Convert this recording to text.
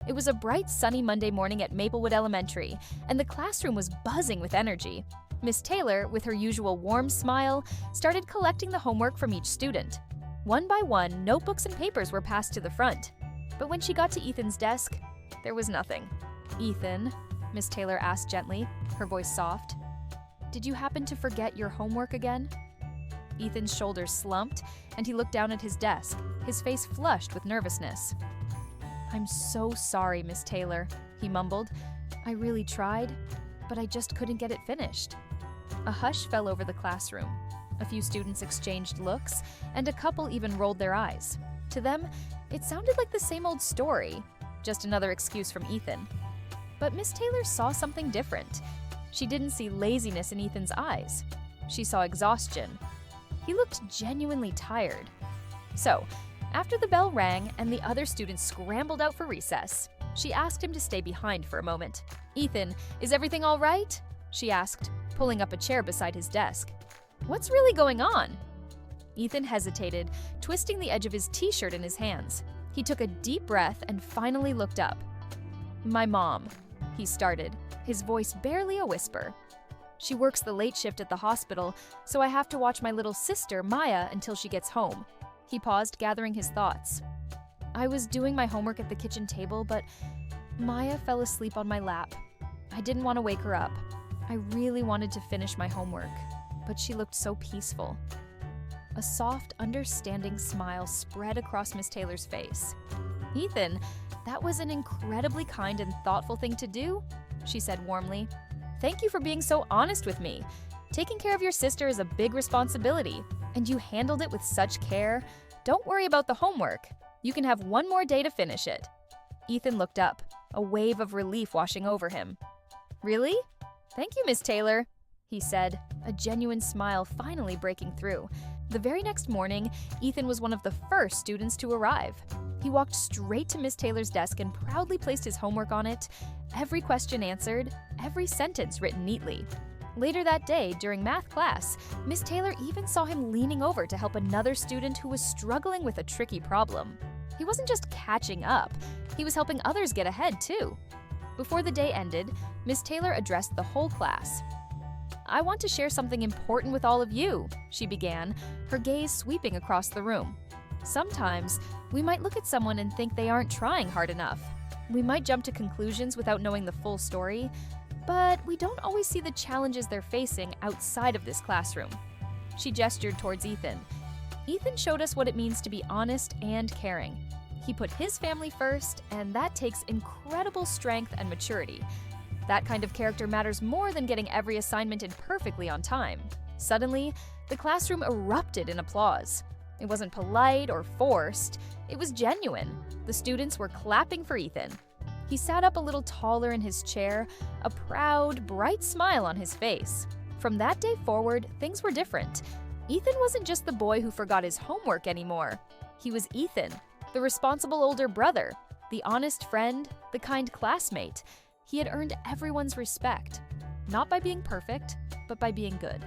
It was a bright, sunny Monday morning at Maplewood Elementary, and the classroom was buzzing with energy. Miss Taylor, with her usual warm smile, started collecting the homework from each student. One by one, notebooks and papers were passed to the front. But when she got to Ethan's desk, there was nothing. "Ethan," Miss Taylor asked gently, her voice soft, "did you happen to forget your homework again?" Ethan's shoulders slumped, and he looked down at his desk, his face flushed with nervousness. "I'm so sorry, Miss Taylor," he mumbled. "I really tried, but I just couldn't get it finished." A hush fell over the classroom. A few students exchanged looks, and a couple even rolled their eyes. To them, it sounded like the same old story, just another excuse from Ethan. But Miss Taylor saw something different. She didn't see laziness in Ethan's eyes. She saw exhaustion. He looked genuinely tired. So, after the bell rang and the other students scrambled out for recess, she asked him to stay behind for a moment. "Ethan, is everything all right?" she asked, pulling up a chair beside his desk. "What's really going on?" Ethan hesitated, twisting the edge of his t-shirt in his hands. He took a deep breath and finally looked up. "My mom," he started, his voice barely a whisper. "She works the late shift at the hospital, so I have to watch my little sister, Maya, until she gets home." He paused, gathering his thoughts. "I was doing my homework at the kitchen table, but Maya fell asleep on my lap. I didn't want to wake her up. I really wanted to finish my homework, but she looked so peaceful." A soft, understanding smile spread across Miss Taylor's face. "Ethan, that was an incredibly kind and thoughtful thing to do," she said warmly. "Thank you for being so honest with me. Taking care of your sister is a big responsibility, and you handled it with such care. Don't worry about the homework. You can have one more day to finish it." Ethan looked up, a wave of relief washing over him. "Really? Thank you, Miss Taylor," he said, a genuine smile finally breaking through. The very next morning, Ethan was one of the first students to arrive. He walked straight to Miss Taylor's desk and proudly placed his homework on it, every question answered, every sentence written neatly. Later that day, during math class, Miss Taylor even saw him leaning over to help another student who was struggling with a tricky problem. He wasn't just catching up, he was helping others get ahead too. Before the day ended, Miss Taylor addressed the whole class. "I want to share something important with all of you," she began, her gaze sweeping across the room. "Sometimes, we might look at someone and think they aren't trying hard enough. We might jump to conclusions without knowing the full story, but we don't always see the challenges they're facing outside of this classroom." She gestured towards Ethan. "Ethan showed us what it means to be honest and caring. He put his family first, and that takes incredible strength and maturity. That kind of character matters more than getting every assignment in perfectly on time." Suddenly, the classroom erupted in applause. It wasn't polite or forced, it was genuine. The students were clapping for Ethan. He sat up a little taller in his chair, a proud, bright smile on his face. From that day forward, things were different. Ethan wasn't just the boy who forgot his homework anymore. He was Ethan, the responsible older brother, the honest friend, the kind classmate. He had earned everyone's respect, not by being perfect, but by being good.